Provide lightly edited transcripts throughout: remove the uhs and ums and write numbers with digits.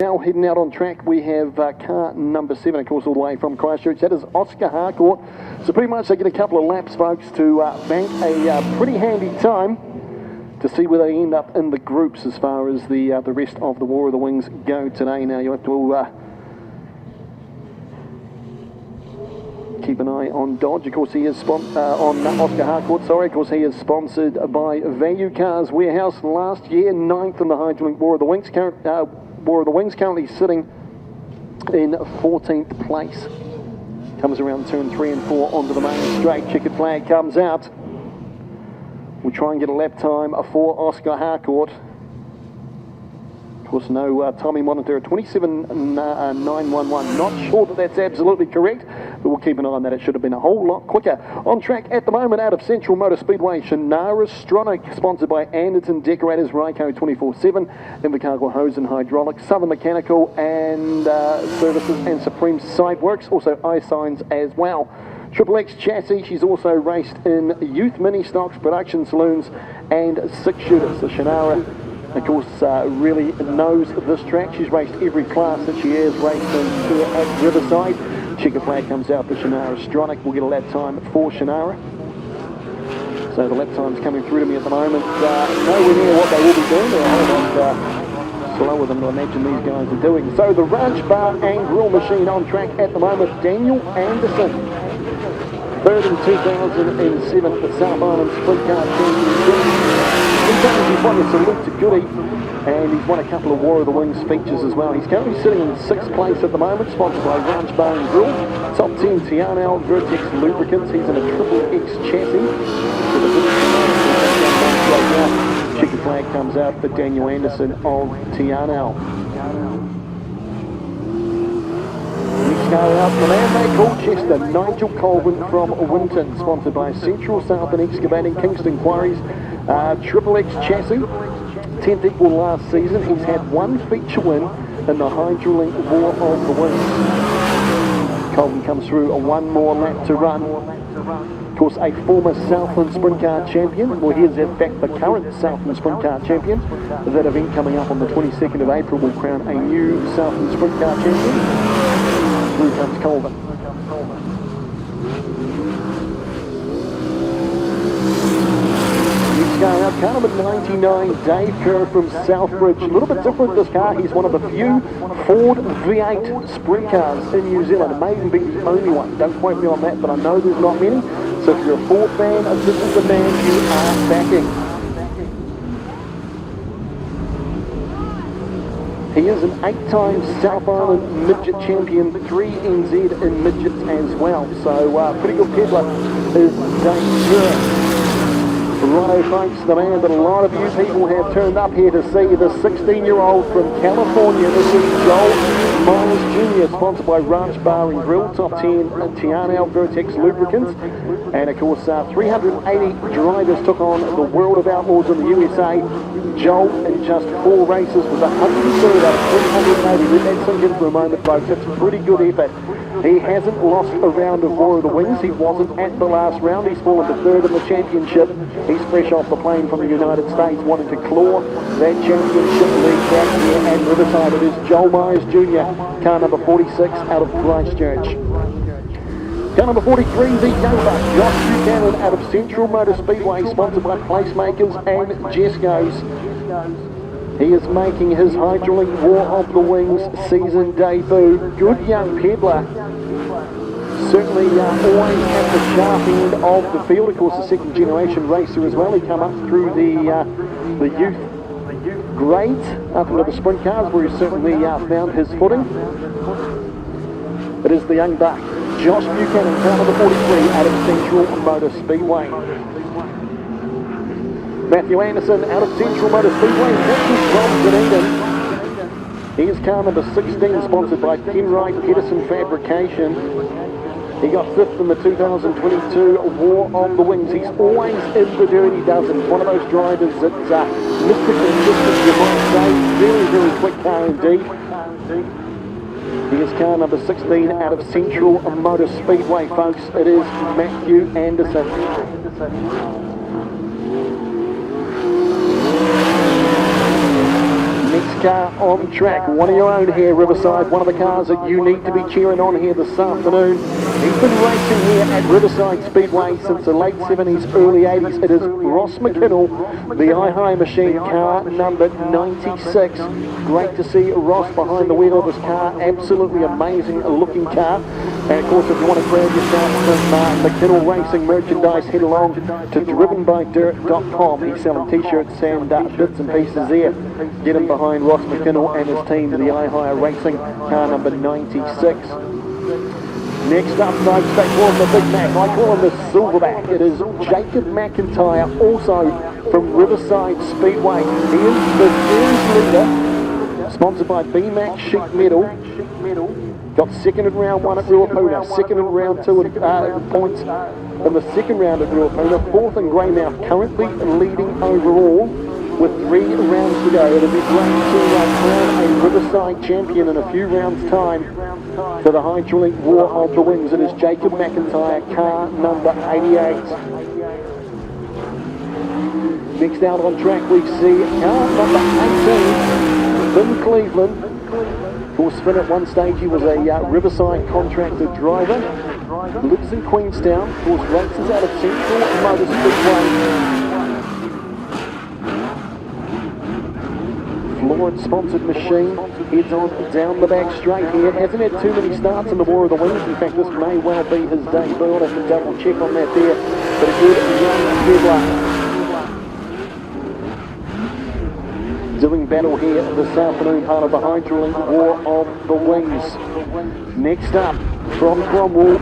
Now heading out on track, we have car number 7, of course, all the way from Christchurch. That is Oscar Harcourt. So pretty much they get a couple of laps, folks, to bank a pretty handy time to see where they end up in the groups as far as the rest of the War of the Wings go today. Now you have to keep an eye on Dodge. Of course, he is on Oscar Harcourt. Sorry, of course, he is sponsored by Value Cars Warehouse. Last year, 9th in the Hydrolink War of the Wings. Currently sitting in 14th place. Comes around turn 3 and 4 onto the main straight. Checkered flag comes out. We'll try and get a lap time for Oscar Harcourt. Of course, no timing monitor, 27.911. Not sure that that's absolutely correct, but we'll keep an eye on that. It should have been a whole lot quicker. On track at the moment out of Central Motor Speedway, Shannara Stronach, sponsored by Anderton Decorators, Ryco 24/7, Invercargill Hose and Hydraulics, Southern Mechanical and Services, and Supreme Side Works, also iSigns as well. Triple X Chassis, she's also raced in Youth Mini Stocks, Production Saloons and 6 shooters. So Shannara, of course, really knows this track. She's raced every class that she has raced in here at Riverside. Checker flag comes out for Shannara Stronach. We'll get a lap time for Shannara. So the lap time's coming through to me at the moment. Nowhere near what they will be doing. They're a whole lot slower than I imagine these guys are doing. So the Ranch Bar and Grill Machine on track at the moment. Daniel Anderson, third in 2007 the South Island Sprint Car Championship. He's won the Salute to Goody, and he's won a couple of War of the Wings features as well. He's currently sitting in 6th place at the moment, sponsored by Ranch Bar and Grill. Top 10 Tianal Vertex Lubricants. He's in a Triple X chassis. Checker flag comes out for Daniel Anderson of Tianal. Car out, the man they call Chester, Nigel Colvin from Winton, sponsored by Central Southern Excavating, Kingston Quarries, Triple X Chassis, 10th equal last season. He's had 1 feature win in the Hydrolink War of the Wings. Colvin comes through, 1 more lap to run. Of course, a former Southland Sprint Car Champion. Well, here's in fact the current Southland Sprint Car Champion. That event coming up on the 22nd of April will crown a new Southland Sprint Car Champion. Through comes Colvin. Next car out, car number 99, Dave Kerr from Southbridge. A little bit different this car. He's one of the few Ford V8 sprint cars in New Zealand. It may even be the only one. Don't quote me on that, but I know there's not many. So if you're a Ford fan, this is the man you are backing. He is an 8-time South Island Midget Champion, 3 NZ in midgets as well. So pretty good peddler is Dave Kerr. Righto folks, the man that a lot of you people have turned up here to see, the 16-year-old from California. This is Joel Myers Jr., sponsored by Ranch Bar and Grill, top 10 Tianal Vertex Lubricants. And of course, 380 drivers took on the World of Outlaws in the USA. Joel, in just 4 races, was 103rd out of 380. Let that sink in for a moment, folks. That's a pretty good effort. He hasn't lost a round of War of the Wings. He wasn't at the last round. He's fallen to 3rd in the championship. He's fresh off the plane from the United States, wanting to claw that championship lead back here at Riverside. It is Joel Myers Jr., car number 46 out of Christchurch. Car number 43, the Yoba, Josh Buchanan out of Central Motor Speedway, sponsored by Placemakers and Jesco's. He is making his Hydrolink War of the Wings season debut. Good young peddler. Certainly always at the sharp end of the field. Of course, a 2nd generation racer as well. He come up through the youth grades up into the sprint cars, where he certainly found his footing. It is the young buck, Josh Buchanan, car number 43 out of Central Motor Speedway. Matthew Anderson out of Central Motor Speedway, from Dunedin. He is car number 16, sponsored by Kenwright Pedersen Fabrication. He got 5th in the 2022 War of the Wings. He's always in the dirty dozen. One of those drivers that's mystic and distant, you might say. Very, very quick car indeed. He is car number 16 out of Central Motor Speedway, folks. It is Matthew Anderson. Next car on track. One of your own here, Riverside. One of the cars that you need to be cheering on here this afternoon. He's been racing here at Riverside Speedway since the late 70s, early 80s. It is Ross McKinnell, the I-High machine, car number 96. Great to see Ross behind the wheel of this car. Absolutely amazing looking car. And of course, if you want to grab yourself some McKinnell Racing merchandise, head along to drivenbydirt.com. He's selling t-shirts and bits and pieces there. Get him behind Ross McKinnell and his team, the I-High Racing, car number 96. Next up, folks, they call him the Big Mac. I call him the Silverback. It is Jacob McIntyre, also from Riverside Speedway. He is the series leader, sponsored by BMAC Sheet Metal. Got second in round one at Ruapuna, second in round two at points in the second round at Ruapuna, fourth in Greymouth, currently leading overall with 3 rounds to go. It'll be great to crown a Riverside champion in a few rounds' time for the Hydraulic War of the Wings. It is Jacob McIntyre, car number 88. Next out on track we see car number 18, Finn Cleveland. Of course, Finn at one stage he was a Riverside contracted driver, lives in Queenstown, of course races out of Central Motor Speedway. Florence-sponsored machine, heads on down the back straight here. Hasn't had too many starts in the War of the Wings. In fact, this may well be his debut. I'll have to double check on that there. But a good young peddler. Doing battle here this afternoon, part of the Hydraulic War of the Wings. Next up, from Cromwell,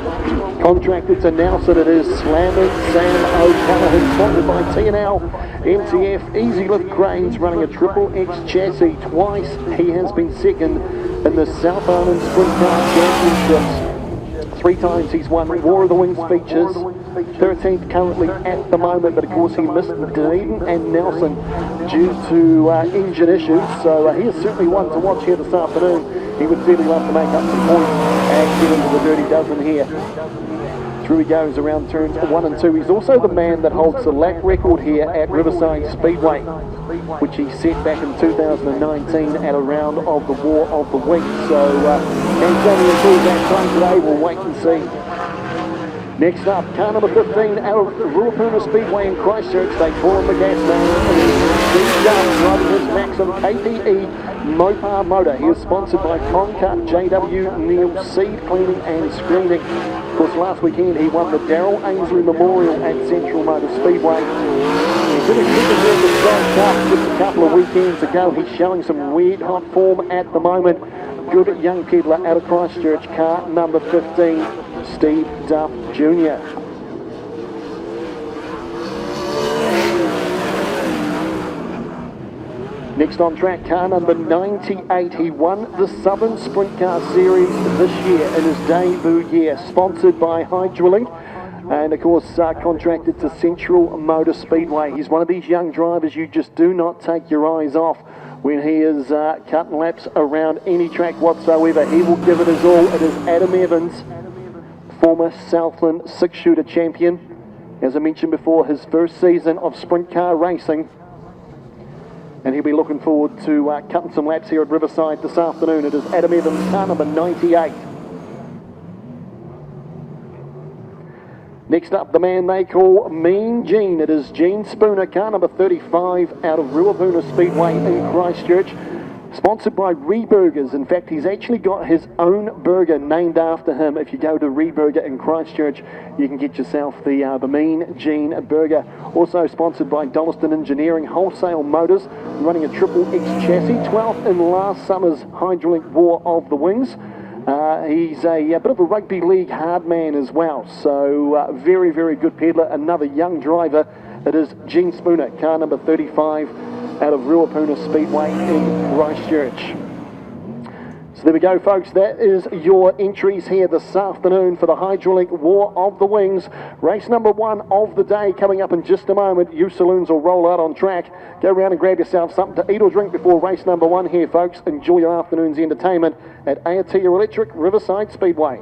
contracted to Nelson, it is Slamming Sam O'Callaghan, sponsored by T&L MTF Easy Lift Cranes, running a Triple X chassis. Twice he has been second in the South Island Sprint Car Championships. 3 times he's won War of the Wings features, 13th currently at the moment, but of course he missed Dunedin and Nelson due to engine issues, so he is certainly one to watch here this afternoon. He would really love to make up some points and get into the dirty dozen here. Through he goes around turns 1 and 2. He's also the man that holds the lap record here at Riverside Speedway, which he set back in 2019 at a round of the War of the Wings. So, can Johnny improve that time today? We'll wait and see. Next up, car number 15 out of Ruapuna Speedway in Christchurch. They call him the Gas Man. Steve Dunn driving his Maxim KPE Mopar motor. He is sponsored by Concut JW Neil Seed Cleaning and Screening. Of course, last weekend he won the Darrell Ainsley Memorial at Central Motor Speedway. He did a second here at the Strong Cup just a couple of weekends ago. He's showing some weird hot form at the moment. Good young peddler out of Christchurch, car number 15, Steve Duff Jr. Next on track, car number 98. He won the Southern Sprint Car Series this year in his debut year, sponsored by Hydraulic, and of course contracted to Central Motor Speedway. He's one of these young drivers you just do not take your eyes off when he is cutting laps around any track whatsoever. He will give it his all. It is Adam Evans, former Southland 6-shooter champion. As I mentioned before, his first season of sprint car racing. And he'll be looking forward to cutting some laps here at Riverside this afternoon. It is Adam Evans, car number 98. Next up, the man they call Mean Gene. It is Gene Spooner, car number 35 out of Ruapuna Speedway in Christchurch. Sponsored by Reburgers. In fact, he's actually got his own burger named after him. If you go to Reburger in Christchurch, you can get yourself the Mean Gene burger. Also sponsored by Dolliston Engineering Wholesale Motors, running a Triple X chassis, 12th in last summer's Hydraulic War of the Wings. He's a bit of a rugby league hard man as well, so very, very good peddler. Another young driver. It is Gene Spooner, car number 35 out of Ruapuna Speedway in Christchurch. So there we go, folks. That is your entries here this afternoon for the Hydraulic War of the Wings. Race number 1 of the day coming up in just a moment. You saloons will roll out on track. Go around and grab yourself something to eat or drink before race number 1 here, folks. Enjoy your afternoon's entertainment at Aotea Electric Riverside Speedway.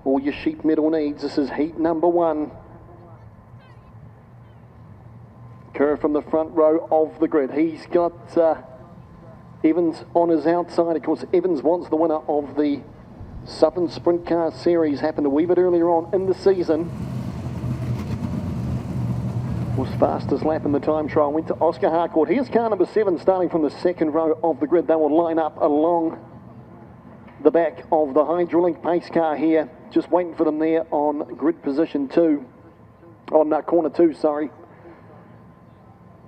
All your sheet metal needs. This is heat number 1. Kerr from the front row of the grid. He's got Evans on his outside. Of course, Evans was the winner of the Southern Sprint Car Series. Happened a wee bit earlier on in the season. Was fastest lap in the time trial. Went to Oscar Harcourt. Here's car number 7 starting from the second row of the grid. They will line up along the back of the Hydrolink pace car here. Just waiting for them there on grid position 2. On corner 2, sorry.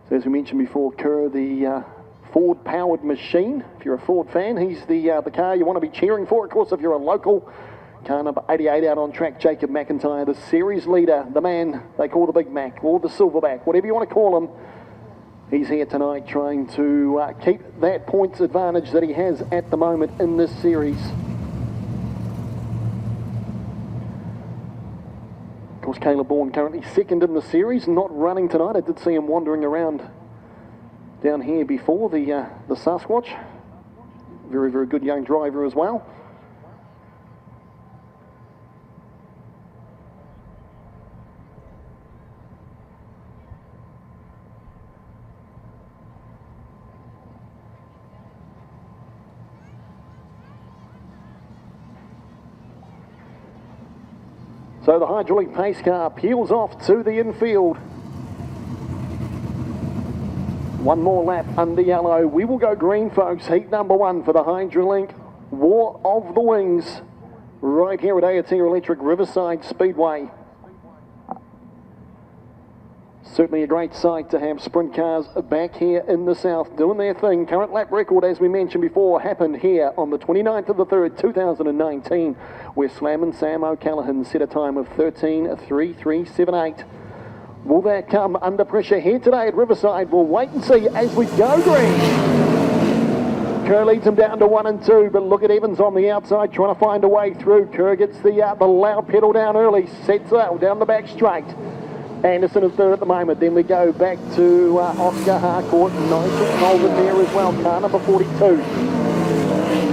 So as we mentioned before, Kerr, the Ford-powered machine. If you're a Ford fan, he's the car you want to be cheering for. Of course, if you're a local, car number 88 out on track, Jacob McIntyre, the series leader, the man they call the Big Mac, or the Silverback, whatever you want to call him. He's here tonight trying to keep that points advantage that he has at the moment in this series. Of course, Caleb Bourne currently second in the series, not running tonight. I did see him wandering around down here before, the Sasquatch. Very, very good young driver as well. So the Hydraulic pace car peels off to the infield. One more lap under yellow. We will go green, folks. Heat number 1 for the Hydrolink War of the Wings right here at AT Electric Riverside Speedway. Certainly a great sight to have sprint cars back here in the south doing their thing. Current lap record, as we mentioned before, happened here on the 29th of the 3rd, 2019, where Slam and Sam O'Callaghan set a time of 13:33.78. Will that come under pressure here today at Riverside? We'll wait and see as we go green. Kerr leads him down to 1 and 2, but look at Evans on the outside trying to find a way through. Kerr gets the loud pedal down early, sets out down the back straight. Anderson in third at the moment. Then we go back to Oscar Harcourt, Nigel Colvin there as well, car number 42.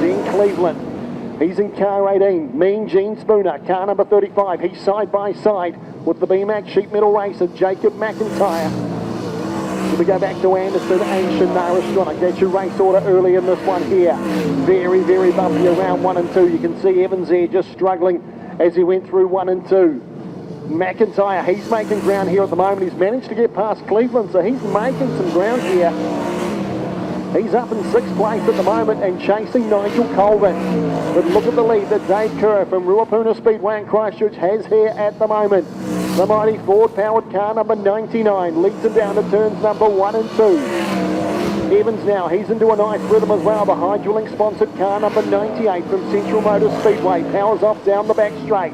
Then Cleveland, he's in car 18. Mean Gene Spooner, car number 35. He's side by side with the BMAC sheet metal racer, Jacob McIntyre. Then we go back to Anderson and Shannara Stronach. That's your race order early in this one here. Very, very bumpy around 1 and 2. You can see Evans there just struggling as he went through 1 and 2. McIntyre, he's making ground here at the moment. He's managed to get past Cleveland, so he's making some ground here. He's up in 6th place at the moment and chasing Nigel Colvin. But look at the lead that Dave Kerr from Ruapuna Speedway in Christchurch has here at the moment. The mighty Ford-powered car number 99 leads him down to turns number 1 and 2. Evans now, he's into a nice rhythm as well. The Hydrolink-sponsored car number 98 from Central Motor Speedway powers off down the back straight.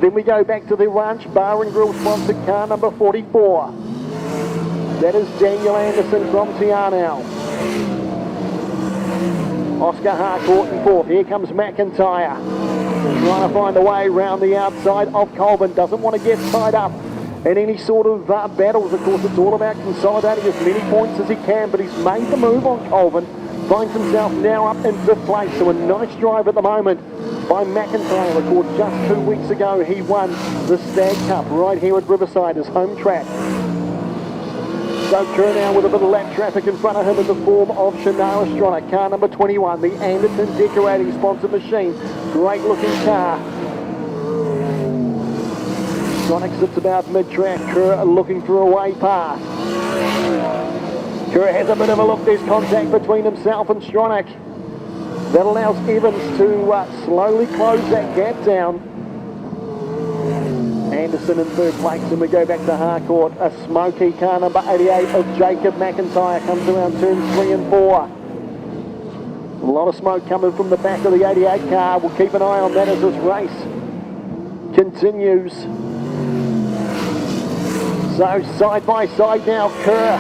Then we go back to the Ranch Bar and Grill sponsored car number 44. That is Daniel Anderson from Tianao. Oscar Harcourt in 4th. Here comes McIntyre. Trying to find a way around the outside of Colvin. Doesn't want to get tied up in any sort of battles. Of course, it's all about consolidating as many points as he can, but he's made the move on Colvin. Finds himself now up in 5th place. So a nice drive at the moment by McIntyre. Of course, just 2 weeks ago, he won the Stag Cup right here at Riverside, his home track. So Kerr now with a bit of lap traffic in front of him in the form of Shannara Stronach, car number 21, the Anderson Decorating sponsored machine. Great looking car. Stronach sits about mid-track. Kerr looking for a way past. Kerr has a bit of a look. There's contact between himself and Stronach. That allows Evans to slowly close that gap down. Anderson in 3rd place, and we go back to Harcourt. A smoky car number 88 of Jacob McIntyre comes around turns 3 and 4. A lot of smoke coming from the back of the 88 car. We'll keep an eye on that as this race continues. So side by side now, Kerr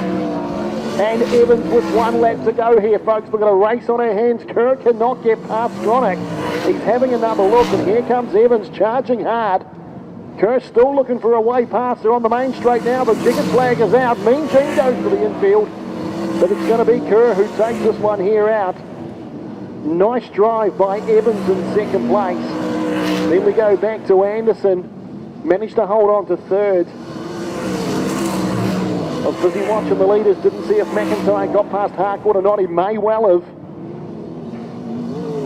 and Evans with 1 lap to go here, folks. We've got a race on our hands. Kerr cannot get past Stronach. He's having another look, and here comes Evans charging hard. Kerr still looking for a way past. They're on the main straight now. The checkered flag is out. Mean Gene goes to the infield, but it's going to be Kerr who takes this one here out. Nice drive by Evans in 2nd place. Then we go back to Anderson. Managed to hold on to 3rd. I was busy watching the leaders, didn't see if McIntyre got past Harcourt or not. He may well have.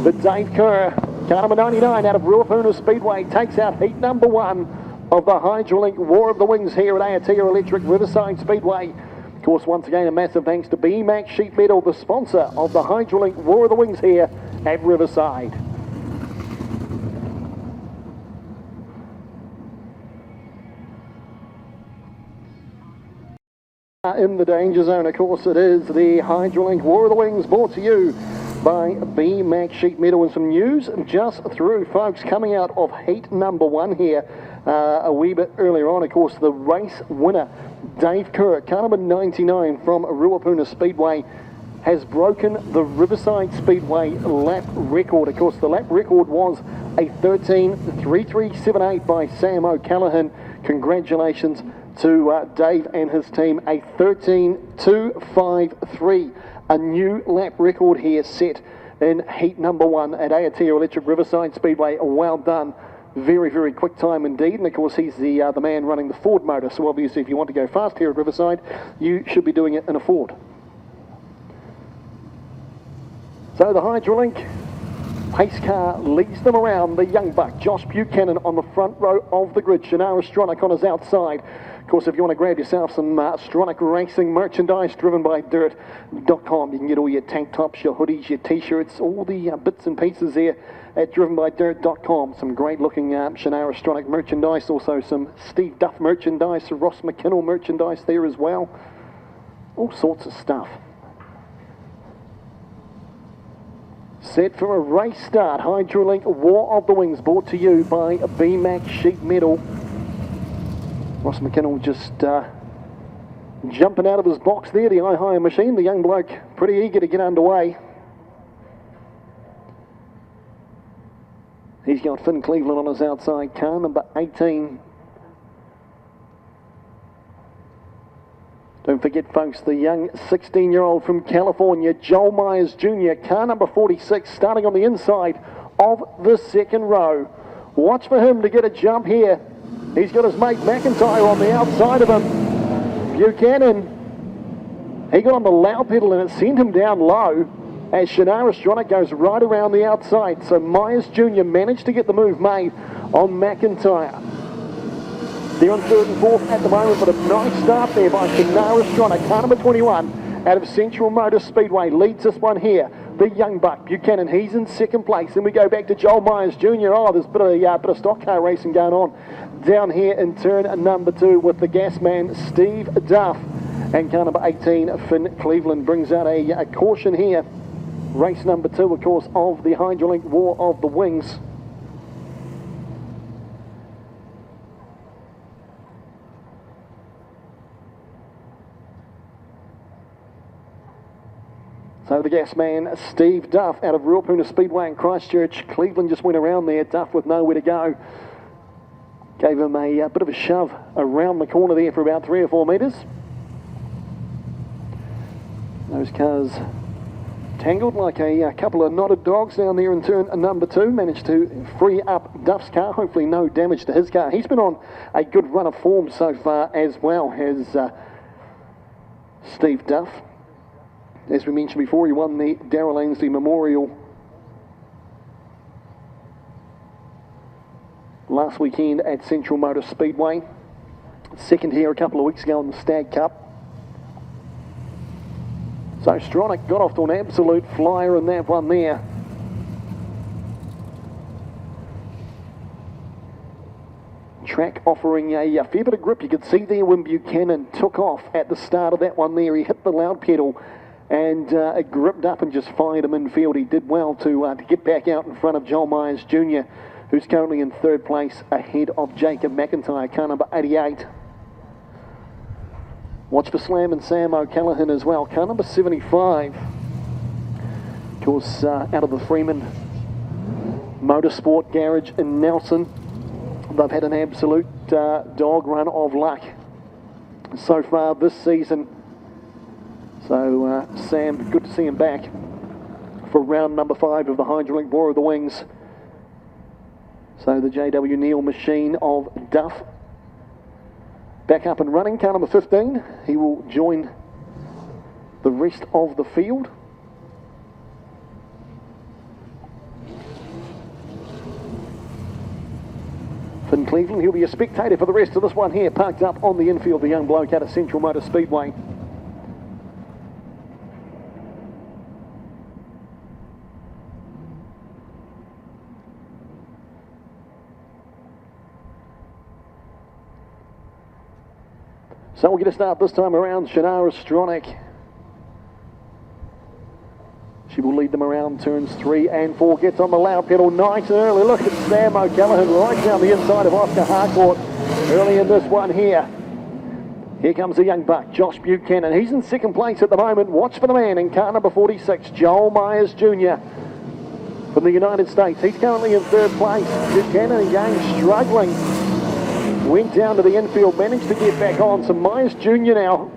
But Dave Kerr, car number 99 out of Ruapuna Speedway, takes out heat number 1 of the Hydrolink War of the Wings here at Aotea Electric Riverside Speedway. Of course, once again, a massive thanks to BMAX Sheet Metal, the sponsor of the Hydrolink War of the Wings here at Riverside. In the danger zone, of course, it is the Hydrolink War of the Wings, brought to you by BMAX Sheet Metal. And some news just through, folks, coming out of heat number 1 here a wee bit earlier on. Of course, the race winner, Dave Kerr, car number 99 from Ruapuna Speedway, has broken the Riverside Speedway lap record. Of course, the lap record was a 13.3378 by Sam O'Callaghan. Congratulations to Dave and his team. A 13.253, a new lap record here set in heat number 1 at Aotea Electric Riverside Speedway. Well done. Very, very quick time indeed. And of course, he's the man running the Ford motor. So obviously, if you want to go fast here at Riverside, you should be doing it in a Ford. So the Hydrolink pace car leads them around. The young buck, Josh Buchanan, on the front row of the grid. Shannara Stronach on his outside. Of course, if you want to grab yourself some Stronach Racing merchandise driven by dirt.com, you can get all your tank tops, your hoodies, your t-shirts, all the bits and pieces there at drivenbydirt.com. Some great looking Shannara Stronach merchandise, also some Steve Duff merchandise, Ross McKinnell merchandise there as well. All sorts of stuff. Set for a race start. Hydrolink War of the Wings, brought to you by BMAX Sheet Metal. Ross McKinnell just jumping out of his box there, the eye-higher machine. The young bloke pretty eager to get underway. He's got Finn Cleveland on his outside car, number 18. Don't forget, folks, the young 16-year-old from California, Joel Myers Jr., car number 46, starting on the inside of the second row. Watch for him to get a jump here. He's got his mate McIntyre on the outside of him. Buchanan, he got on the loud pedal and it sent him down low as Shannara Stronach goes right around the outside. So Myers Jr. managed to get the move made on McIntyre. They're on 3rd and 4th at the moment, but a nice start there by Shannara Stronach, car number 21 out of Central Motor Speedway, leads this one here. The young buck, Buchanan, he's in 2nd place. Then we go back to Joel Myers Jr. Oh, there's a bit of stock car racing going on down here in turn number 2 with the gas man, Steve Duff. And car number 18, Finn Cleveland, brings out a caution here. Race number 2, of course, of the Hydrolink War of the Wings. So the gas man, Steve Duff, out of Ruapuna Speedway in Christchurch. Cleveland just went around there, Duff with nowhere to go. Gave him a bit of a shove around the corner there for about 3 or 4 metres. Those cars tangled like a couple of knotted dogs down there in turn number 2. Managed to free up Duff's car. Hopefully no damage to his car. He's been on a good run of form so far as well as Steve Duff. As we mentioned before, he won the Darrell Ainsley Memorial last weekend at Central Motor Speedway. 2nd here a couple of weeks ago in the Stag Cup. So Stronach got off to an absolute flyer in that one there. Track offering a fair bit of grip. You could see there when Buchanan took off at the start of that one there. He hit the loud pedal and it gripped up and just fired him in field. He did well to get back out in front of Joel Myers Jr., who's currently in 3rd place ahead of Jacob McIntyre, car number 88. Watch for Slam and Sam O'Callaghan as well, car number 75. Of course, out of the Freeman Motorsport Garage in Nelson. They've had an absolute dog run of luck so far this season. So Sam, good to see him back for round number 5 of the Hydrolink War of the Wings. So the JW Neal machine of Duff back up and running. Car number 15, he will join the rest of the field. Finn Cleveland, he'll be a spectator for the rest of this one here, parked up on the infield, the young bloke out of Central Motor Speedway. So we'll get a start this time around. Shannara Stronach. She will lead them around turns 3 and 4. Gets on the loud pedal nice and early. Look at Sam O'Callaghan right down the inside of Oscar Harcourt early in this one here. Here comes the young buck, Josh Buchanan. He's in second place at the moment. Watch for the man in car number 46, Joel Myers Jr. from the United States. He's currently in third place. Buchanan again struggling. Went down to the infield, managed to get back on. So Myers Jr. now,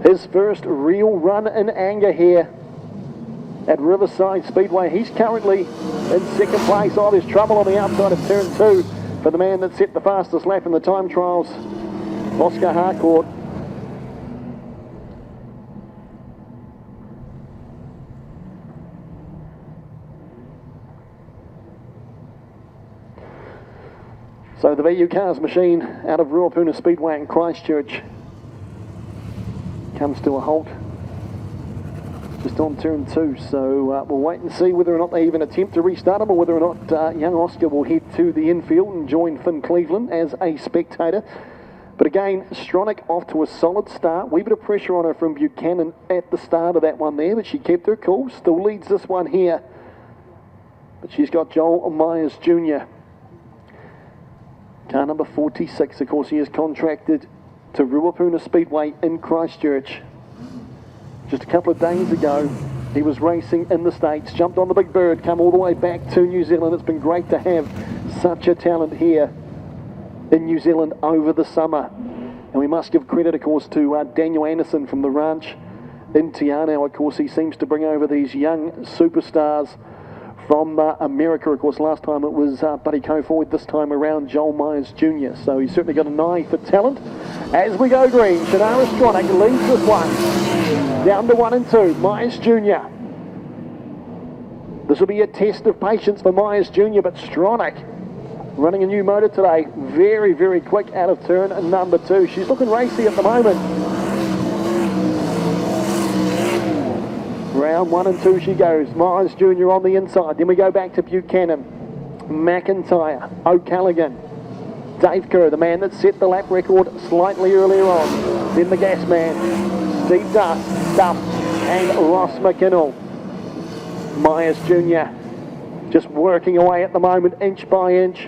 his first real run in anger here at Riverside Speedway. He's currently in second place. Oh, there's trouble on the outside of turn 2 for the man that set the fastest lap in the time trials, Oscar Harcourt. So the VU Cars machine out of Ruapuna Speedway in Christchurch comes to a halt just on turn 2. So we'll wait and see whether or not they even attempt to restart him, or whether or not young Oscar will head to the infield and join Finn Cleveland as a spectator. But again, Stronach off to a solid start. Wee bit of pressure on her from Buchanan at the start of that one there, but she kept her cool. Still leads this one here. But she's got Joel Myers Jr. Car number 46, of course, he is contracted to Ruapuna Speedway in Christchurch. Just a couple of days ago, he was racing in the States, jumped on the Big Bird, come all the way back to New Zealand. It's been great to have such a talent here in New Zealand over the summer. And we must give credit, of course, to Daniel Anderson from the ranch in Te Anau. Of course, he seems to bring over these young superstars from America. Of course, last time it was Buddy Coforth, this time around Joel Myers Jr. So he's certainly got an eye for talent. As we go green, Shannara Stronach leads this one. Down to 1 and 2, Myers Jr. This will be a test of patience for Myers Jr., but Stronach running a new motor today. Very, very quick out of turn number 2. She's looking racy at the moment. Round 1 and 2 she goes. Myers Jr. on the inside. Then we go back to Buchanan, McIntyre, O'Callaghan, Dave Kerr, the man that set the lap record slightly earlier on. Then the gas man, Steve Duff, and Ross McKinnell. Myers Jr. just working away at the moment, inch by inch,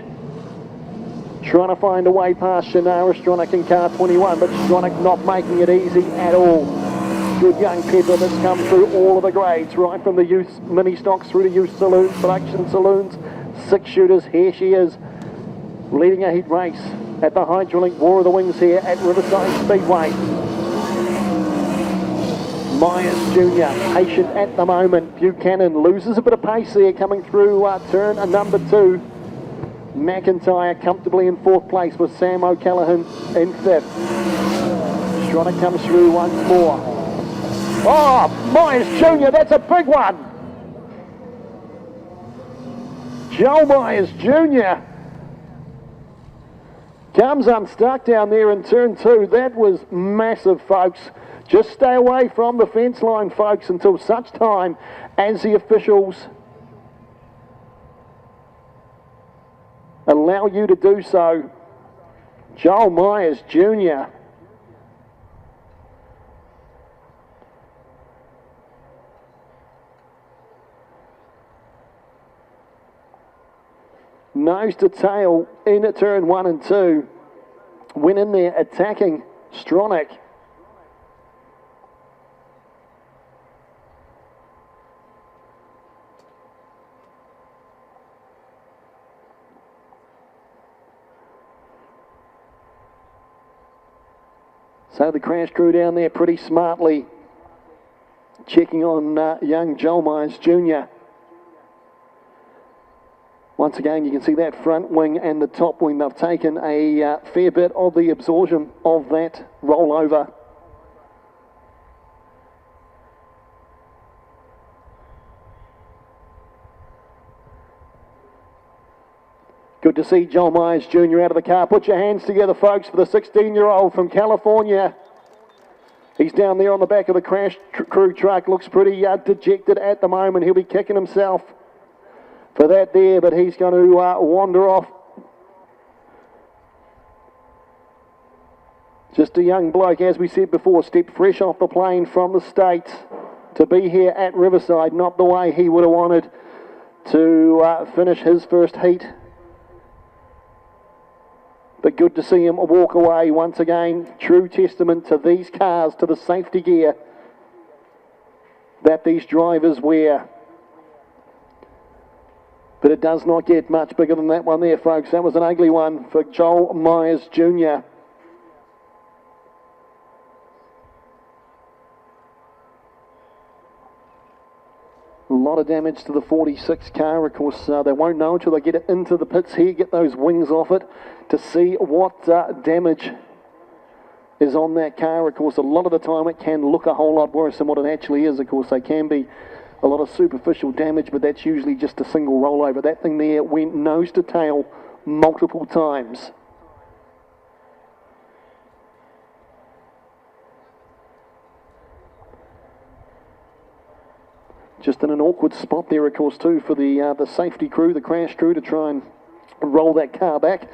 trying to find a way past Shannara Stronach in car 21, but Stronach not making it easy at all. Good young peddler that's come through all of the grades, right from the youth mini stocks through to youth saloons, production saloons, 6 shooters. Here she is, leading a heat race at the Hydrolink War of the Wings here at Riverside Speedway. Myers Jr. patient at the moment. Buchanan loses a bit of pace there coming through turn number 2. McIntyre comfortably in 4th place with Sam O'Callaghan in 5th. Stronach comes through once more. Oh, Myers Jr., that's a big one. Joel Myers Jr. comes unstuck down there in turn 2. That was massive, folks. Just stay away from the fence line, folks, until such time as the officials allow you to do so. Joel Myers Jr. Nose to tail in at turn 1 and 2. Went in there attacking Stronach. So the crash crew down there pretty smartly checking on young Joel Myers Jr. Once again, you can see that front wing and the top wing. They've taken a fair bit of the absorption of that rollover. Good to see Joel Myers Jr. out of the car. Put your hands together, folks, for the 16-year-old from California. He's down there on the back of the crash crew truck. Looks pretty dejected at the moment. He'll be kicking himself for that there, but he's going to wander off. Just a young bloke, as we said before, stepped fresh off the plane from the States to be here at Riverside. Not the way he would have wanted to finish his first heat. But good to see him walk away once again. True testament to these cars, to the safety gear that these drivers wear. But it does not get much bigger than that one there, folks. That was an ugly one for Joel Myers Jr. A lot of damage to the 46 car. Of course, they won't know until they get it into the pits here, get those wings off it to see what damage is on that car. Of course, a lot of the time it can look a whole lot worse than what it actually is. Of course, they can be a lot of superficial damage, but that's usually just a single rollover. That thing there went nose to tail multiple times. Just in an awkward spot there, of course, too, for the safety crew, the crash crew, to try and roll that car back.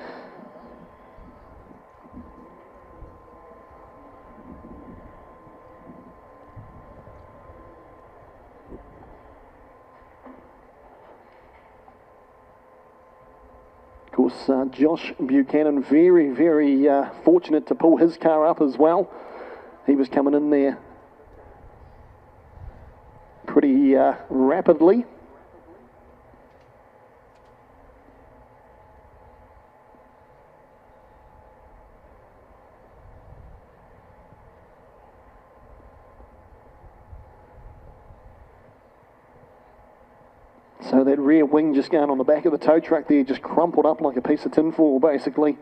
Of course, Josh Buchanan, very, very fortunate to pull his car up as well. He was coming in there pretty rapidly. So that rear wing just going on the back of the tow truck there, just crumpled up like a piece of tinfoil, basically.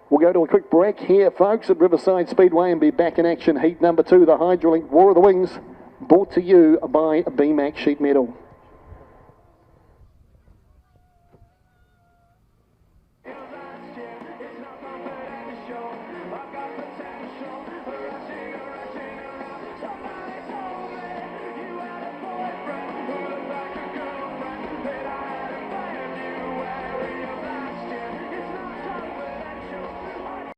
We'll go to a quick break here, folks, at Riverside Speedway and be back in action. Heat number 2, the Hydralink War of the Wings, brought to you by BMAC Sheet Metal.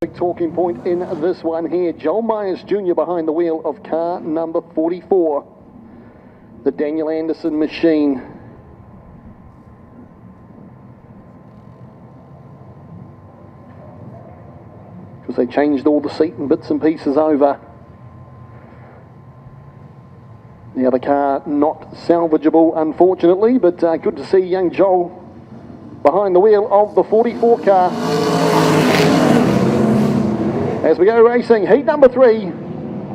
Big talking point in this one here. Joel Myers Jr. behind the wheel of car number 44, the Daniel Anderson machine. Because they changed all the seat and bits and pieces over. The other car not salvageable, unfortunately, but good to see young Joel behind the wheel of the 44 car. As we go racing, heat number 3,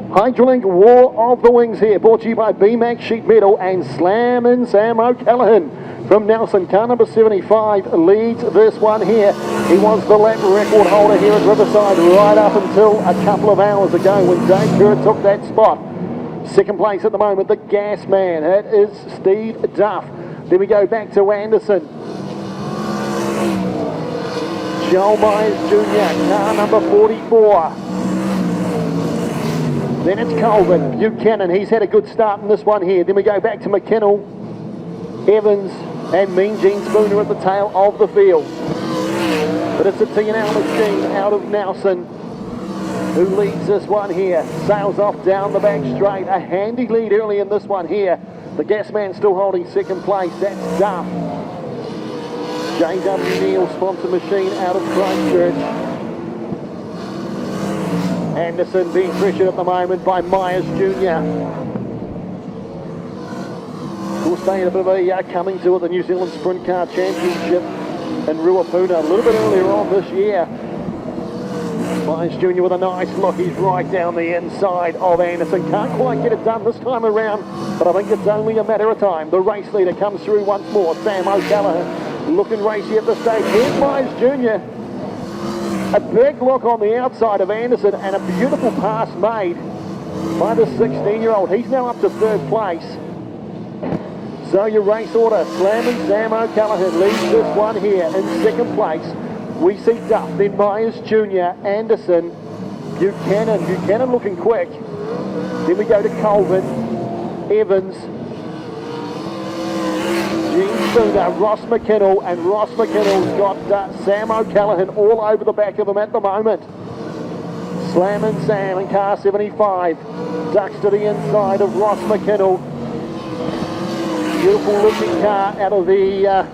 Hydralink War of the Wings here, brought to you by BMAC Sheet Metal and Slammin' Sam O'Callaghan from Nelson. Car number 75 leads this one here. He was the lap record holder here at Riverside right up until a couple of hours ago when Dave Kerr took that spot. Second place at the moment, the gas man. That is Steve Duff. Then we go back to Anderson. Joel Myers Jr., car number 44. Then it's Colvin, Buchanan. He's had a good start in this one here. Then we go back to McKinnell, Evans, and Mean Gene Spooner at the tail of the field. But it's a T&L machine out of Nelson who leads this one here. Sails off down the back straight. A handy lead early in this one here. The gas man still holding second place. That's Duff. J.W. Neal sponsor machine out of Christchurch. Anderson being pressured at the moment by Myers Jr. We'll stay in a bit of a coming to the New Zealand Sprint Car Championship in Ruapuna a little bit earlier on this year. Myers Jr. with a nice look. He's right down the inside of Anderson. Can't quite get it done this time around, but I think it's only a matter of time. The race leader comes through once more. Sam O'Callaghan looking racy at the stage. Here's Myers Jr. A big look on the outside of Anderson and a beautiful pass made by the 16-year-old. He's now up to third place. So your race order, Slamming Sam O'Callaghan leads this one here in second place. We see Duff, then Myers Jr., Anderson, Buchanan. Buchanan looking quick. Then we go to Colvin, Evans, Gene Spooner, Ross McKinnell, and Ross McKinnell's got Sam O'Callaghan all over the back of him at the moment. Slamming Sam in car 75, ducks to the inside of Ross McKinnell. Beautiful looking car out of the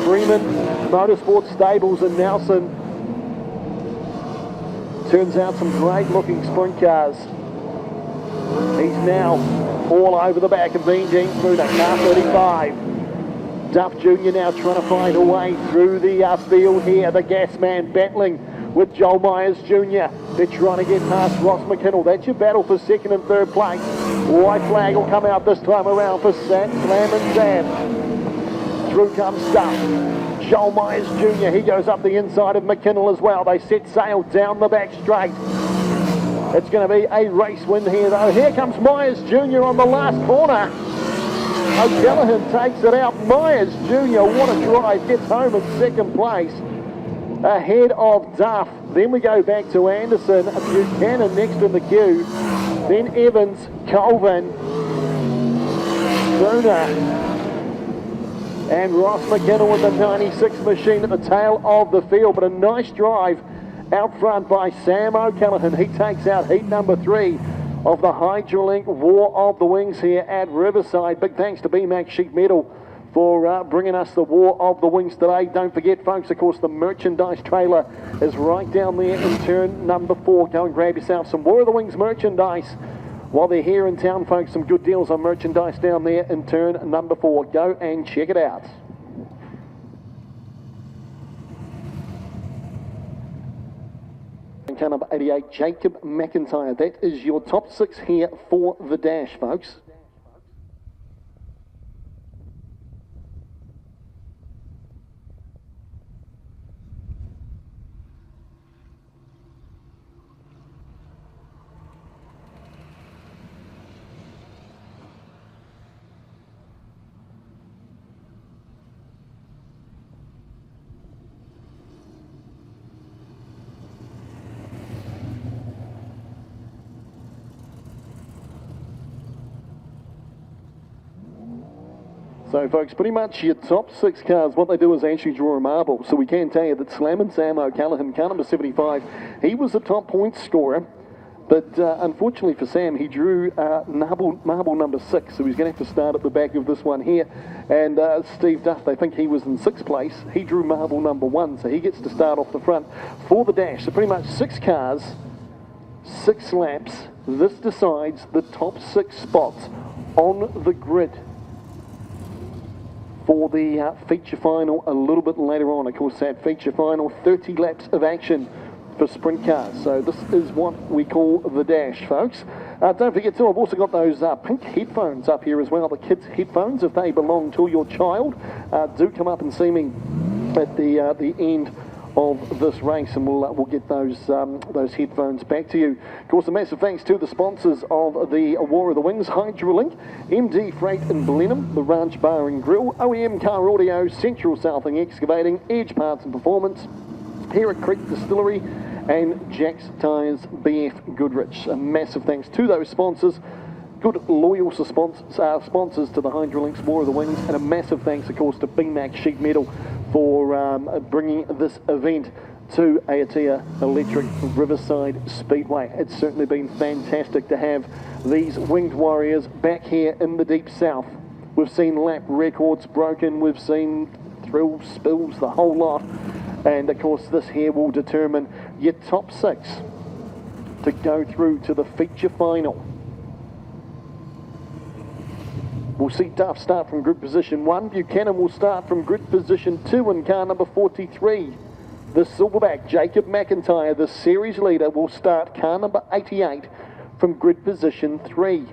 Freeman Motorsport Stables in Nelson. Turns out some great looking sprint cars. He's now all over the back of Gene Spooner, car 35. Duff Jr. now trying to find a way through the field here. The gas man battling with Joel Myers Jr. They're trying to get past Ross McKinnell. That's your battle for second and third place. White flag will come out this time around for Slamming Sam. Through comes Duff. Joel Myers Jr. He goes up the inside of McKinnell as well. They set sail down the back straight. It's going to be a race win here though. Here comes Myers Jr. on the last corner. O'Callaghan takes it out. Myers Jr. what a drive. Gets home in second place. Ahead of Duff. Then we go back to Anderson, Buchanan next in the queue. Then Evans, Colvin, Spooner, and Ross McKinnell with the 96 machine at the tail of the field. But a nice drive out front by Sam O'Callaghan. He takes out heat number 3 of the Hydrolink War of the Wings here at Riverside. Big thanks to BMAC Sheet Metal for bringing us the War of the Wings today. Don't forget, folks, of course, the merchandise trailer is right down there in turn number 4. Go and grab yourself some War of the Wings merchandise while they're here in town, folks. Some good deals on merchandise down there in turn number 4. Go and check it out. And car number 88, Jacob McIntyre. That is your top 6 here for the dash, folks. So folks, pretty much your top 6 cars, what they do is actually draw a marble. So we can tell you that Slamming Sam O'Callaghan, car number 75, he was the top point scorer. But unfortunately for Sam, he drew marble number 6. So he's going to have to start at the back of this one here. And Steve Duff, they think he was in 6th place. He drew marble number 1. So he gets to start off the front for the dash. So pretty much 6 cars, 6 laps. This decides the top 6 spots on the grid for the feature final a little bit later on. Of course, that feature final, 30 laps of action for sprint cars. So this is what we call the dash, folks. Don't forget too, I've also got those pink headphones up here as well, the kids' headphones. If they belong to your child, do come up and see me at the end of this race, and we'll get those headphones back to you. Of course, a massive thanks to the sponsors of the War of the Wings, Hydrolink, MD Freight in Blenheim, the Ranch Bar and Grill, OEM Car Audio, Central Southing Excavating, Edge Parts and Performance, here at Creek Distillery, and Jack's Tyres BF Goodrich. A massive thanks to those sponsors. Good loyal sponsors to the Hydrolinks War of the Wings, and a massive thanks, of course, to BMAC Sheet Metal for bringing this event to Aotea Electric Riverside Speedway. It's certainly been fantastic to have these winged warriors back here in the deep south. We've seen lap records broken, we've seen thrills, spills, the whole lot, and of course this here will determine your top 6 to go through to the feature final. We'll see Duff start from grid position 1. Buchanan will start from grid position 2 in car number 43. The silverback, Jacob McIntyre, the series leader, will start car number 88 from grid position 3.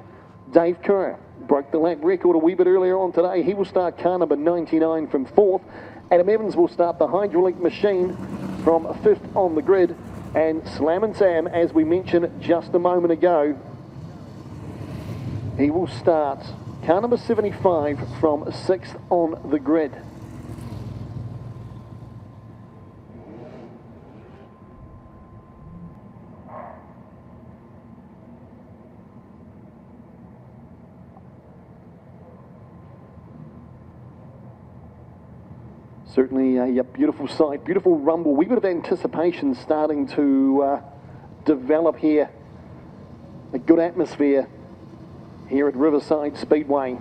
Dave Kerr broke the lap record a wee bit earlier on today. He will start car number 99 from 4th. Adam Evans will start the hydraulic machine from 5th on the grid. And Slam & Sam, as we mentioned just a moment ago, he will start car number 75 from 6th on the grid. Certainly a beautiful sight, beautiful rumble. Wee bit of anticipation starting to develop here. A good atmosphere here at Riverside Speedway.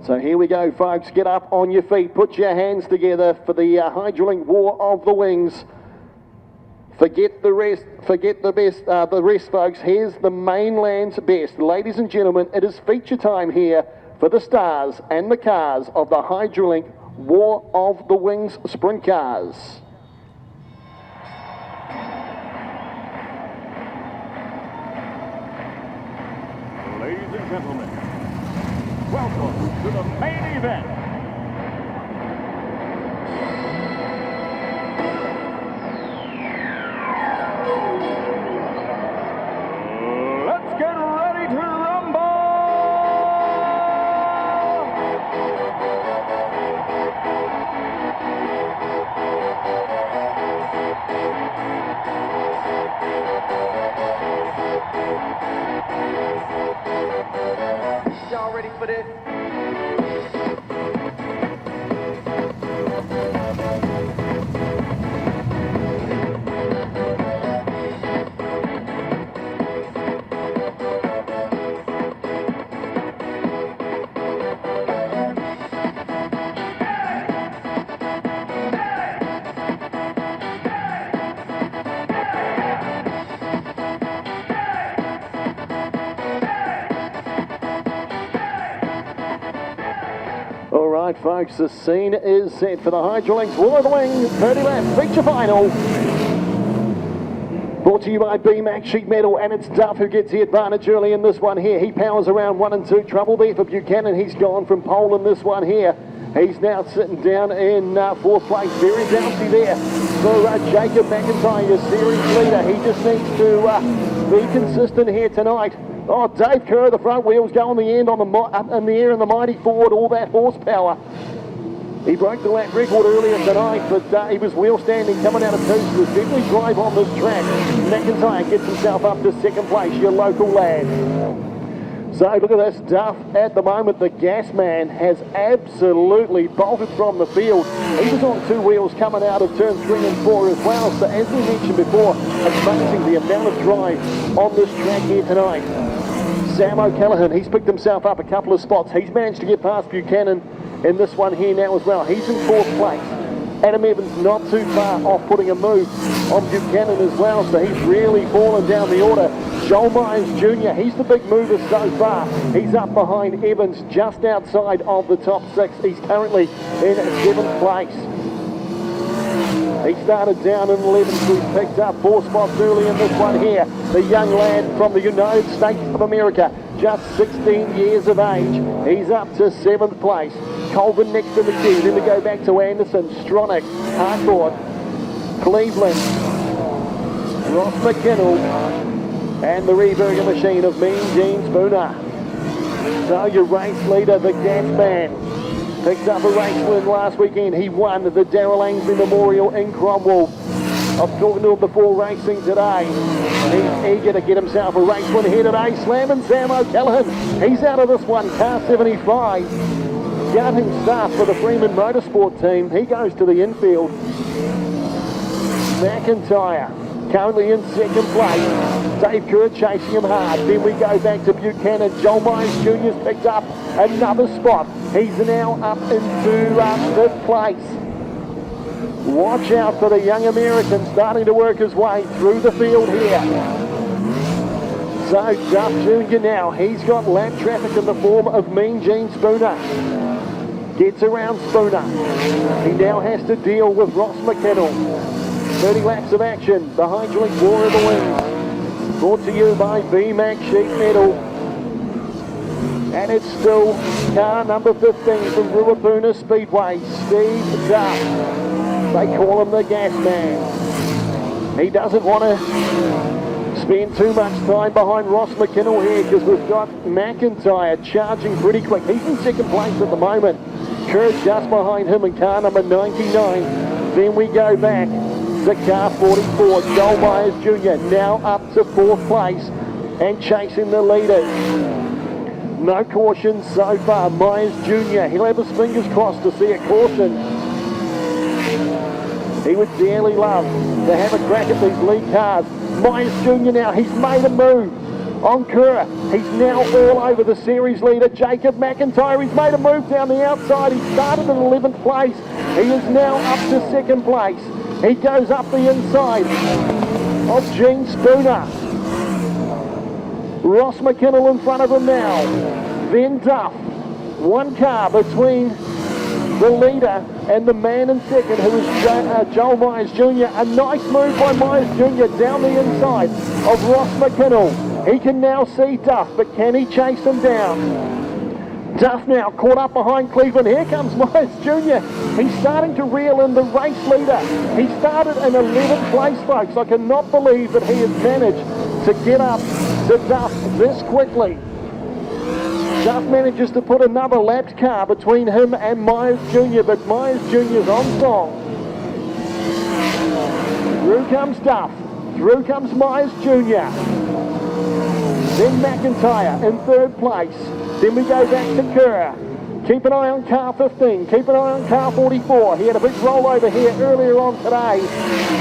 So here we go, folks. Get up on your feet. Put your hands together for the hydraulic war of the wings. Forget the rest, forget the rest, folks. Here's the mainland's best. Ladies and gentlemen, it is feature time here for the stars and the cars of the hydraulic war of the wings sprint cars. Ladies and gentlemen, welcome to the main event. Y'all ready for this? All right, folks, the scene is set for the hydraulics war of the wings 30 lap feature final. Brought to you by B-Max Sheet Metal, and it's Duff who gets the advantage early in this one here. He powers around 1 and 2. Trouble there for Buchanan. He's gone from pole in this one here. He's now sitting down in 4th place. Very bouncy there for Jacob McIntyre, your series leader. He just needs to be consistent here tonight. Oh, Dave Kerr, the front wheels go on the end, up in the air in the mighty Ford, all that horsepower. He broke the lap record earlier tonight, but he was wheel standing coming out of 2, so there's definitely drive on this track. McIntyre gets himself up to 2nd place, your local lad. So look at this, Duff at the moment, the gas man has absolutely bolted from the field. He was on 2 wheels coming out of turn 3 and 4 as well, so as we mentioned before, it's amazing the amount of drive on this track here tonight. Sam O'Callaghan, he's picked himself up a couple of spots. He's managed to get past Buchanan in this one here now as well. He's in 4th place. Adam Evans not too far off putting a move on Buchanan as well, so he's really fallen down the order. Joel Myers Jr., he's the big mover so far. He's up behind Evans just outside of the top 6. He's currently in 7th place. He started down in 11th, so he's picked up 4 spots early in this one here. The young lad from the United States of America, just 16 years of age. He's up to 7th place. Colvin next to the queue. Then we go back to Anderson, Stronach, Harcourt, Cleveland, Ross McKinnell, and the Reburger machine of Mean Gene Spooner. So your race leader, the gas man, picked up a race win last weekend. He won the Darrell Ainsley Memorial in Cromwell. I was talking to him before racing today. He's eager to get himself a race win here today. Slamming Sam O'Callaghan. He's out of this one, car 75. Getting stuff for the Freeman Motorsport team. He goes to the infield. McIntyre currently in 2nd place. Dave Kerr chasing him hard. Then we go back to Buchanan. Joel Myers Jr.'s picked up another spot. He's now up into 5th place. Watch out for the young American starting to work his way through the field here. So Duff Jr. now, he's got lap traffic in the form of Mean Gene Spooner. Gets around Spooner. He now has to deal with Ross McKinnell. 30 laps of action, the Hydraulic War of the Wings. Brought to you by BMAC Sheet Metal. And it's still car number 15 from Ruapuna Speedway, Steve Duff. They call him the Gas Man. He doesn't want to spend too much time behind Ross McKinnell here because we've got McIntyre charging pretty quick. He's in second place at the moment. Kerr just behind him in car number 99. Then we go back to car 44, Joel Myers Jr. now up to 4th place and chasing the leaders. No caution so far. Myers Jr. he'll have his fingers crossed to see a caution. He would dearly love to have a crack at these lead cars. Myers Jr. now, he's made a move on Kerr. He's now all over the series leader, Jacob McIntyre. He's made a move down the outside. He started in 11th place. He is now up to 2nd place. He goes up the inside of Gene Spooner. Ross McKinnell in front of him now. Then Duff. One car between the leader and the man in second, who is Joel Myers Jr. A nice move by Myers Jr. down the inside of Ross McKinnell. He can now see Duff, but can he chase him down? Duff now caught up behind Cleveland. Here comes Myers Jr. He's starting to reel in the race leader. He started in 11th place, folks. I cannot believe that he has managed to get up to Duff this quickly. Duff manages to put another lapped car between him and Myers Jr., but Myers Jr.'s on song. Through comes Duff. Through comes Myers Jr. Then McIntyre in 3rd place. Then we go back to Kerr. Keep an eye on car 15. Keep an eye on car 44. He had a big rollover here earlier on today.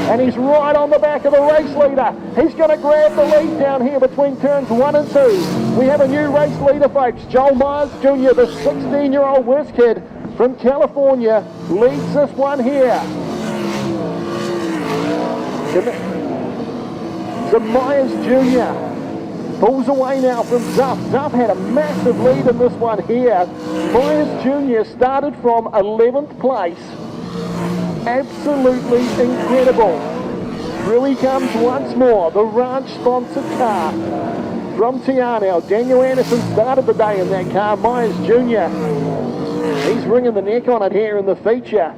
And he's right on the back of the race leader. He's going to grab the lead down here between turns 1 and 2. We have a new race leader, folks. Joel Myers Jr., the 16-year-old whiz kid from California, leads this one here. So Myers Jr. pulls away now from Duff. Duff had a massive lead in this one here. Myers Jr. started from 11th place. Absolutely incredible. Through he comes once more. The ranch-sponsored car from Tiano. Daniel Anderson started the day in that car. Myers Jr. He's wringing the neck on it here in the feature.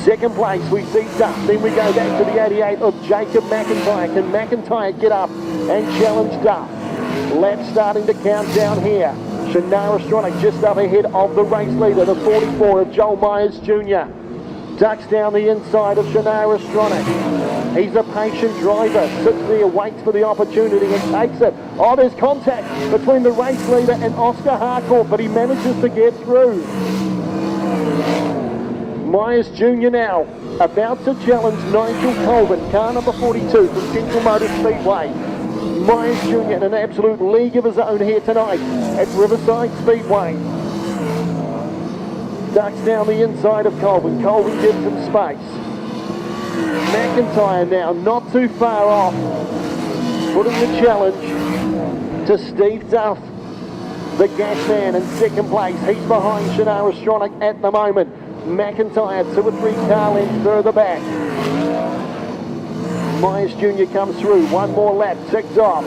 2nd place, we see Duff. Then we go back to the 88 of Jacob McIntyre. Can McIntyre get up and challenge Duff? Lap starting to count down here. Shannara Stronach just up ahead of the race leader, the 44 of Joel Myers Jr. Ducks down the inside of Shannara Stronach. He's a patient driver, sits there, waits for the opportunity and takes it. Oh, there's contact between the race leader and Oscar Harcourt, but he manages to get through. Myers Jr. now about to challenge Nigel Colvin, car number 42 from Central Motor Speedway. Myers Jr. in an absolute league of his own here tonight at Riverside Speedway. Ducks down the inside of Colvin. Colvin gives him space. McIntyre now not too far off, putting the challenge to Steve Duff, the gas man in 2nd place. He's behind Shannara Stronach at the moment. McIntyre 2 or 3 car lengths further back. Myers Jr. comes through. One more lap, ticked off.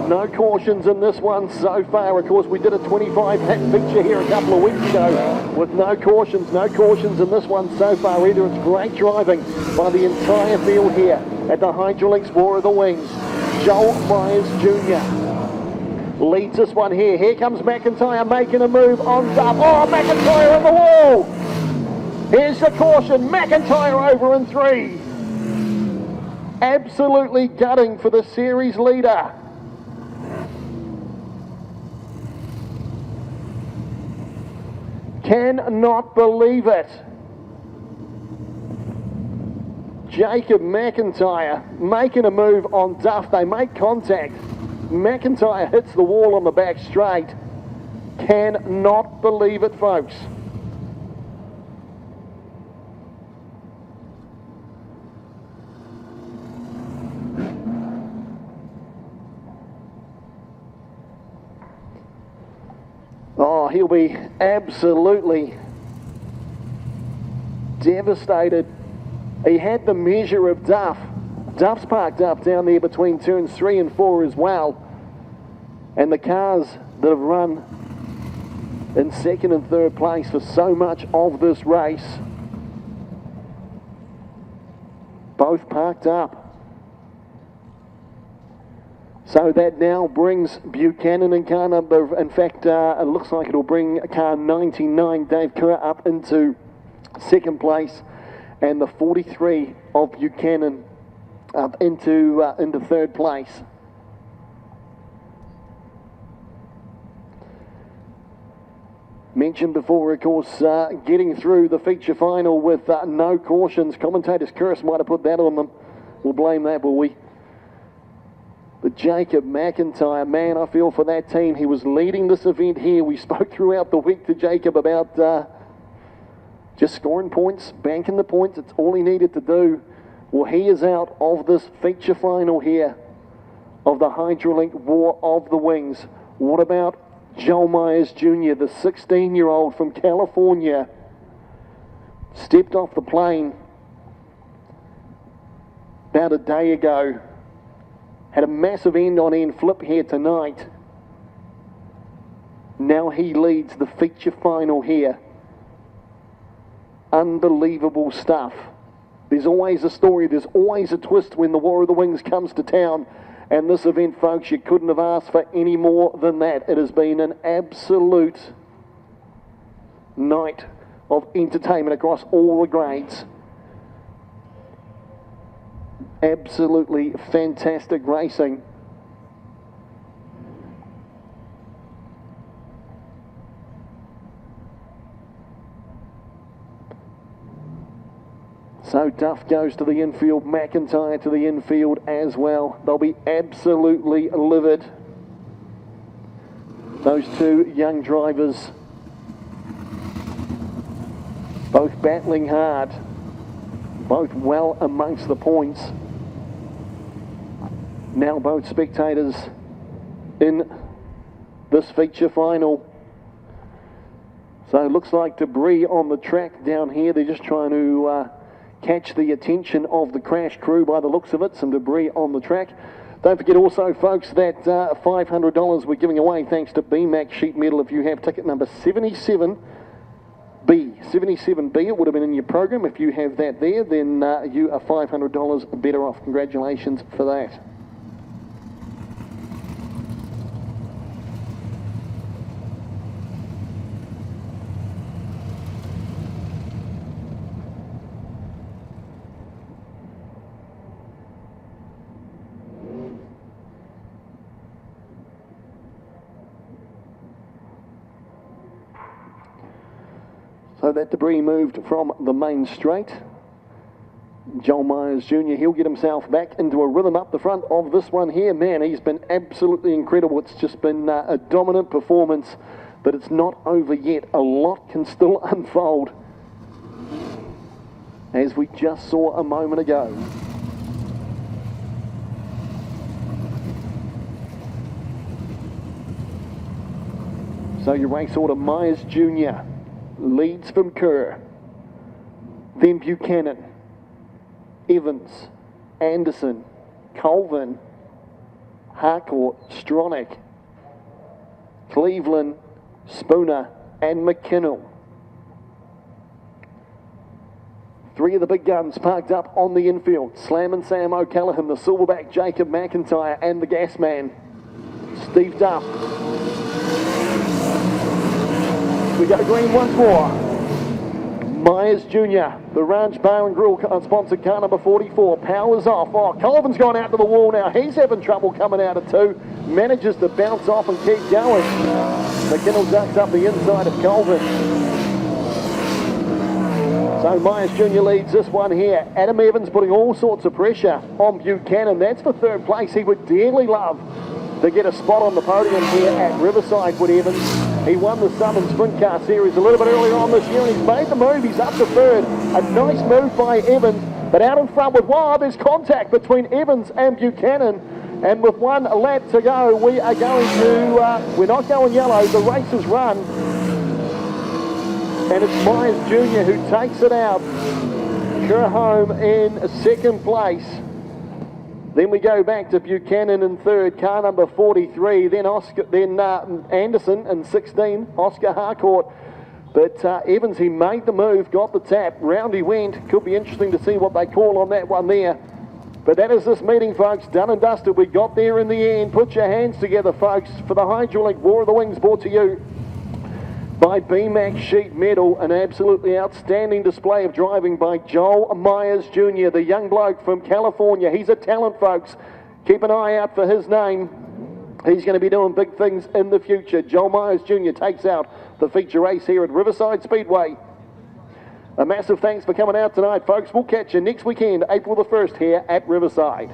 No cautions in this one so far. Of course, we did a 25-lap feature here a couple of weeks ago with no cautions in this one so far either. It's great driving by the entire field here at the Hydraulics War of the Wings. Joel Myers Jr. leads this one here. Here comes McIntyre making a move on Duff. Oh, McIntyre on the wall! Here's the caution. McIntyre over in 3. Absolutely gutting for the series leader. Cannot believe it. Jacob McIntyre making a move on Duff. They make contact. McIntyre hits the wall on the back straight. Cannot believe it, folks. Oh, he'll be absolutely devastated. He had the measure of Duff. Duff's parked up down there between turns 3 and 4 as well. And the cars that have run in 2nd and 3rd place for so much of this race, both parked up. So that now brings Buchanan and car number, in fact, it looks like it'll bring car 99, Dave Kerr, up into 2nd place, and the 43 of Buchanan up into 3rd place. Mentioned before, of course, getting through the feature final with no cautions. Commentators Curtis might have put that on them. We'll blame that, will we? But Jacob McIntyre, man, I feel for that team. He was leading this event here. We spoke throughout the week to Jacob about just scoring points, banking the points. It's all he needed to do. Well, he is out of this feature final here of the Hydrolink War of the Wings. What about Joel Myers Jr., the 16-year-old from California? Stepped off the plane about a day ago. Had a massive end-on-end flip here tonight. Now he leads the feature final here. Unbelievable stuff. There's always a story, there's always a twist when the War of the Wings comes to town. And this event, folks, you couldn't have asked for any more than that. It has been an absolute night of entertainment across all the grades. Absolutely fantastic racing. So Duff goes to the infield, McIntyre to the infield as well. They'll be absolutely livid. Those two young drivers, both battling hard, both well amongst the points. Now both spectators in this feature final. So it looks like debris on the track down here. They're just trying to catch the attention of the crash crew by the looks of it. Some debris on the track. Don't forget also, folks, that $500 we're giving away thanks to BMAC Sheet Metal. If you have ticket number 77B, it would have been in your program. If you have that there, then you are $500 better off. Congratulations for that. So that debris moved from the main straight. Joel Myers Jr., he'll get himself back into a rhythm up the front of this one here. Man, he's been absolutely incredible. It's just been a dominant performance, but it's not over yet. A lot can still unfold, as we just saw a moment ago. So your race order: Myers Jr. leads from Kerr, then Buchanan, Evans, Anderson, Colvin, Harcourt, Stronach, Cleveland, Spooner, and McKinnell. Three of the big guns parked up on the infield. Slam and Sam O'Callaghan, the silverback Jacob McIntyre, and the gas man, Steve Duff. We go green once more. Myers Jr., the Ranch Bar and Grill sponsored car number 44, powers off. Oh, Colvin's gone out to the wall now. He's having trouble coming out of two. Manages to bounce off and keep going. McKinnell ducks up the inside of Colvin. So Myers Jr. leads this one here. Adam Evans putting all sorts of pressure on Buchanan. That's for third place. He would dearly love to get a spot on the podium here at Riverside, Wood Evans. He won the Southern Sprint Car Series a little bit earlier on this year, and he's made the move. He's up to third. A nice move by Evans, but out in front with, wow, there's contact between Evans and Buchanan. And with 1 lap to go, we are going to, we're not going yellow, the race is run. And it's Myers Jr. who takes it out. Kerr in second place. Then we go back to Buchanan in third, car number 43. Then Anderson in 16, Oscar Harcourt. But Evans, he made the move, got the tap, round he went. Could be interesting to see what they call on that one there. But that is this meeting, folks. Done and dusted. We got there in the end. Put your hands together, folks, for the Hydraulic War of the Wings, brought to you by BMAX Sheet Metal. An absolutely outstanding display of driving by Joel Myers Jr., the young bloke from California. He's a talent, folks. Keep an eye out for his name. He's going to be doing big things in the future. Joel Myers Jr. takes out the feature race here at Riverside Speedway. A massive thanks for coming out tonight, folks. We'll catch you next weekend, April the 1st, here at Riverside.